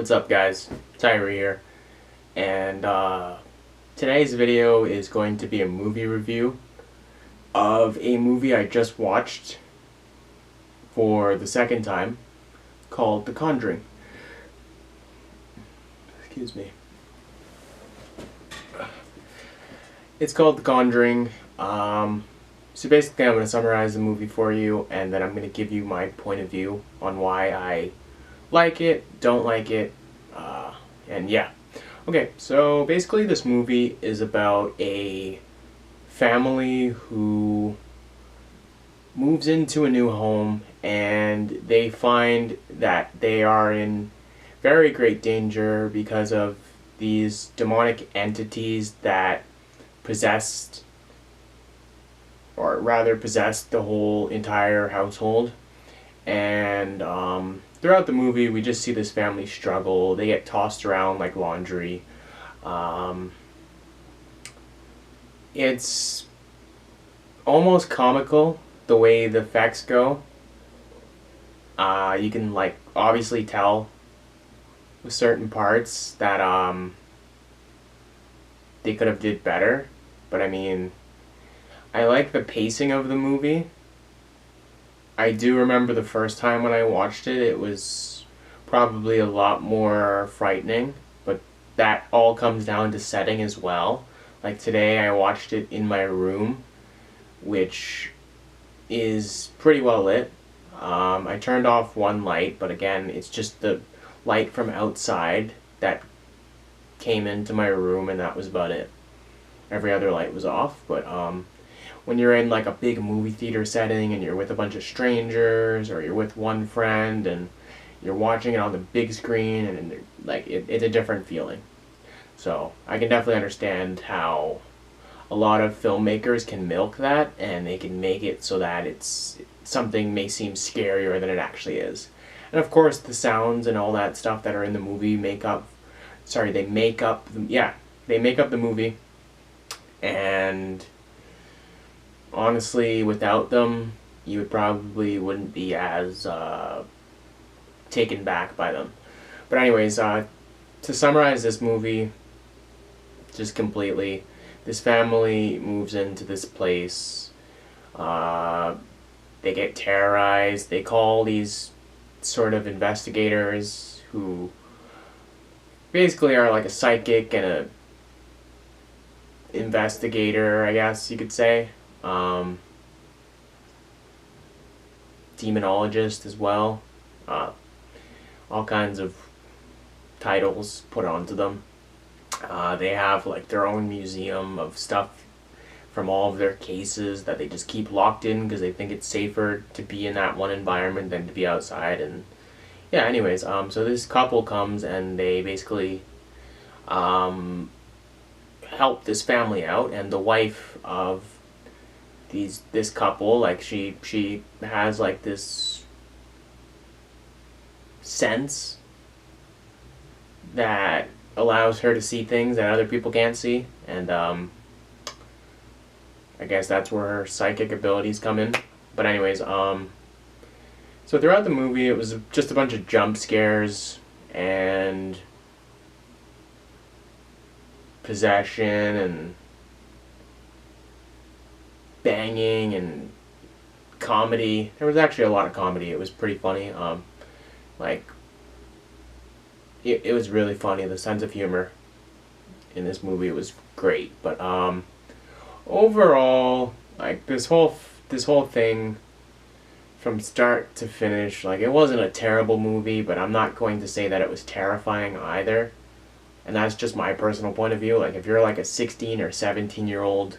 What's up, guys? Tyra here, and today's video is going to be a movie review of a movie I just watched for the second time called The Conjuring. Excuse me. It's called The Conjuring. So basically I'm going to summarize the movie for you, and then I'm going to give you my point of view on why I like it, don't like it, and yeah. Okay, so basically this movie is about a family who moves into a new home, and they find that they are in very great danger because of these demonic entities that possessed the whole entire household. And throughout the movie we just see this family struggle. They get tossed around like laundry. It's almost comical the way the effects go. You can like obviously tell with certain parts that they could have did better, but I mean, I like the pacing of the movie. I do remember the first time when I watched it, it was probably a lot more frightening, but that all comes down to setting as well. Like today I watched it in my room, which is pretty well lit. I turned off one light, but again, it's just the light from outside that came into my room, and that was about it. Every other light was off, but when you're in like a big movie theater setting and you're with a bunch of strangers, or you're with one friend and you're watching it on the big screen, and like it's a different feeling. So I can definitely understand how a lot of filmmakers can milk that, and they can make it so that it's something may seem scarier than it actually is. And of course the sounds and all that stuff that are in the movie they make up the movie. And honestly, without them, you wouldn't be as taken back by them. But anyways, to summarize this movie just completely, this family moves into this place. They get terrorized. They call these sort of investigators who basically are like a psychic and a investigator, I guess you could say. Demonologist as well. All kinds of titles put onto them. They have like their own museum of stuff from all of their cases that they just keep locked in because they think it's safer to be in that one environment than to be outside. And yeah, anyways, so this couple comes and they basically help this family out, and the wife of this couple, like she has like this sense that allows her to see things that other people can't see, and I guess that's where her psychic abilities come in. But anyways, so throughout the movie it was just a bunch of jump scares and possession and banging and comedy. There was actually a lot of comedy. It was pretty funny. It was really funny. The sense of humor in this movie was great. But overall, like this whole thing from start to finish, like it wasn't a terrible movie, but I'm not going to say that it was terrifying either. And that's just my personal point of view. Like if you're like a 16 or 17-year-old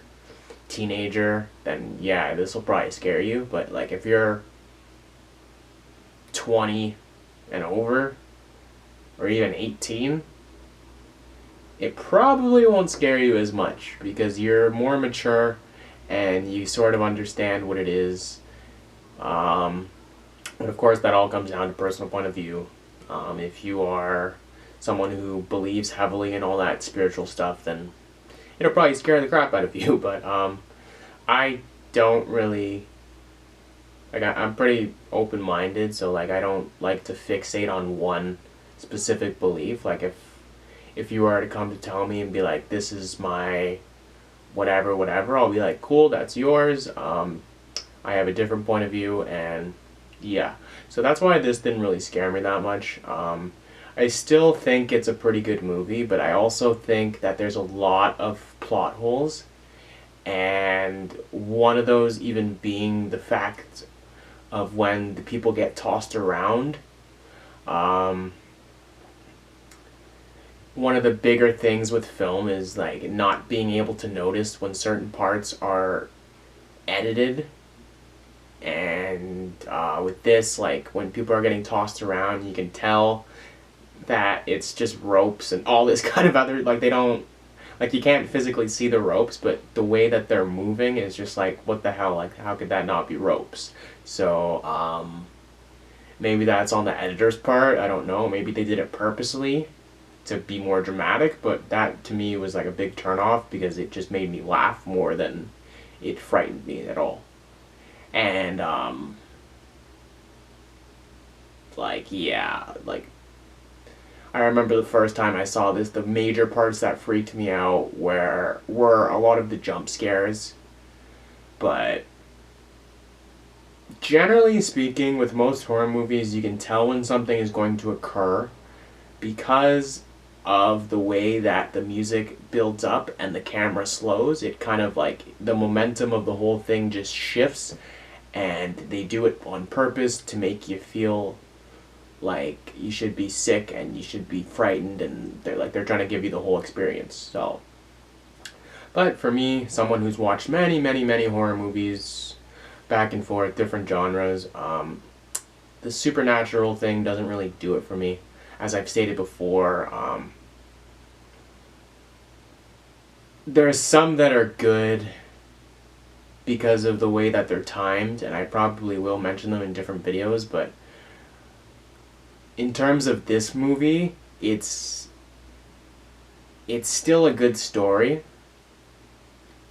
teenager, then yeah, this will probably scare you. But like if you're 20 and over, or even 18, it probably won't scare you as much because you're more mature and you sort of understand what it is. But of course that all comes down to personal point of view. If you are someone who believes heavily in all that spiritual stuff, then it'll probably scare the crap out of you. But I don't really, like, I'm pretty open-minded, so like I don't like to fixate on one specific belief. Like if you were to come to tell me and be like, this is my whatever, whatever, I'll be like, cool, that's yours. I have a different point of view, and yeah. So that's why this didn't really scare me that much. I still think it's a pretty good movie, but I also think that there's a lot of plot holes, and one of those even being the fact of when the people get tossed around. One of the bigger things with film is like not being able to notice when certain parts are edited. And with this, like when people are getting tossed around, you can tell that it's just ropes and all this kind of other, like they don't, like you can't physically see the ropes, but the way that they're moving is just like, what the hell, like how could that not be ropes? So maybe that's on the editor's part, I don't know, maybe they did it purposely to be more dramatic, but that to me was like a big turnoff because it just made me laugh more than it frightened me at all. And like yeah, like I remember the first time I saw this, the major parts that freaked me out were a lot of the jump scares. But generally speaking, with most horror movies, you can tell when something is going to occur because of the way that the music builds up and the camera slows. It kind of like, the momentum of the whole thing just shifts, and they do it on purpose to make you feel like you should be sick and you should be frightened, and they're trying to give you the whole experience. So, but for me, someone who's watched many, many, many horror movies, back and forth, different genres, the supernatural thing doesn't really do it for me. As I've stated before, there's some that are good because of the way that they're timed, and I probably will mention them in different videos, but in terms of this movie, it's still a good story,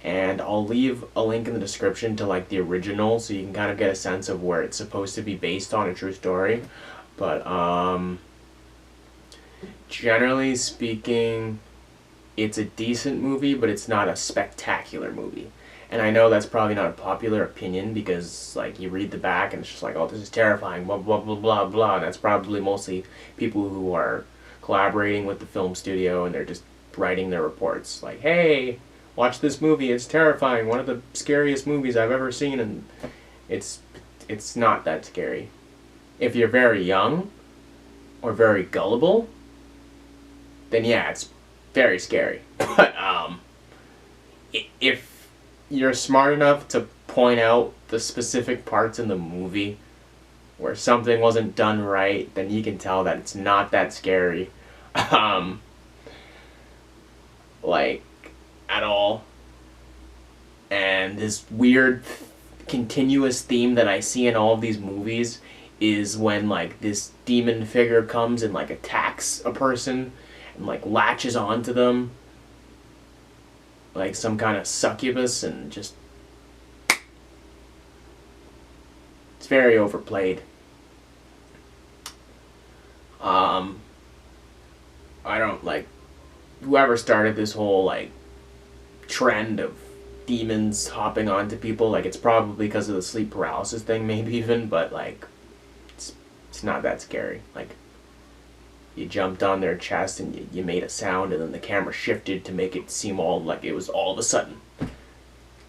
and I'll leave a link in the description to like the original so you can kind of get a sense of where it's supposed to be based on a true story. But generally speaking, it's a decent movie, but it's not a spectacular movie. And I know that's probably not a popular opinion because, like, you read the back and it's just like, oh, this is terrifying, blah, blah, blah, blah, blah. And that's probably mostly people who are collaborating with the film studio and they're just writing their reports. Like, hey, watch this movie, it's terrifying, one of the scariest movies I've ever seen. And it's not that scary. If you're very young or very gullible, then yeah, it's very scary. But if you're smart enough to point out the specific parts in the movie where something wasn't done right, then you can tell that it's not that scary. Like, at all. And this weird continuous theme that I see in all of these movies is when, like, this demon figure comes and, like, attacks a person and, like, latches onto them like some kind of succubus, and just, it's very overplayed. I don't, like, whoever started this whole, like, trend of demons hopping onto people, like, it's probably because of the sleep paralysis thing, maybe even, but, like, it's not that scary. Like, you jumped on their chest and you made a sound, and then the camera shifted to make it seem all like it was all of a sudden. And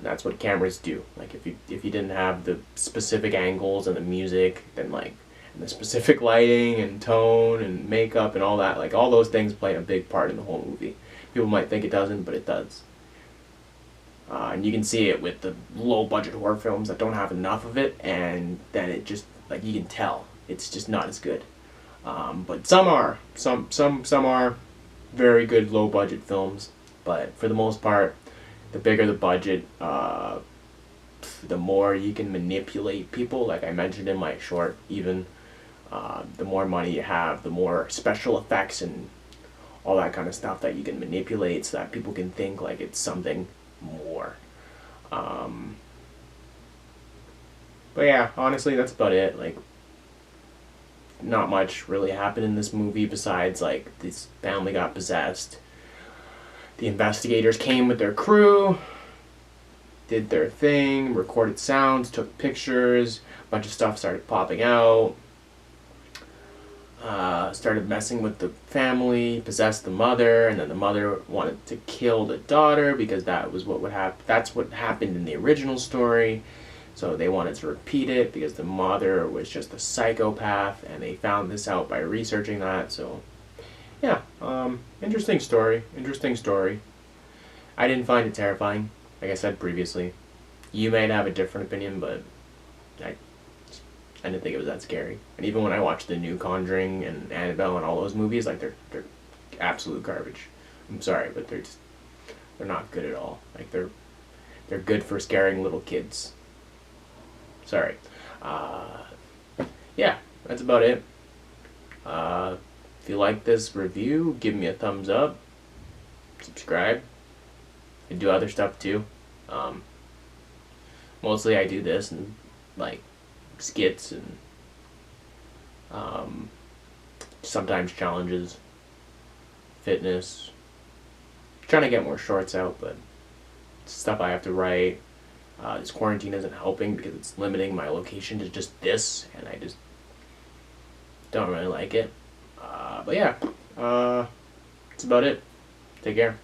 that's what cameras do. Like, if you didn't have the specific angles and the music, then, like, and the specific lighting and tone and makeup and all that, like, all those things play a big part in the whole movie. People might think it doesn't, but it does. And you can see it with the low-budget horror films that don't have enough of it, and then it just, like, you can tell it's just not as good. But some are very good low-budget films, but for the most part, the bigger the budget, the more you can manipulate people. Like I mentioned in my short, even the more money you have, the more special effects and all that kind of stuff that you can manipulate so that people can think like it's something more. But yeah, honestly, that's about it. Like, not much really happened in this movie besides, like, this family got possessed. The investigators came with their crew, did their thing, recorded sounds, took pictures, a bunch of stuff started popping out. Started messing with the family, possessed the mother, and then the mother wanted to kill the daughter because that was what would happen. That's what happened in the original story. So they wanted to repeat it because the mother was just a psychopath, and they found this out by researching that. So, yeah, interesting story. Interesting story. I didn't find it terrifying, like I said previously. You might have a different opinion, but I didn't think it was that scary. And even when I watched the new Conjuring and Annabelle and all those movies, like, they're absolute garbage. I'm sorry, but they're not good at all. Like, they're good for scaring little kids. Sorry. Yeah, that's about it. If you like this review, give me a thumbs up. Subscribe. I do other stuff too. Mostly I do this and, like, skits and sometimes challenges, fitness. Trying to get more shorts out, but stuff I have to write. This quarantine isn't helping because it's limiting my location to just this, and I just don't really like it. But yeah, that's about it. Take care.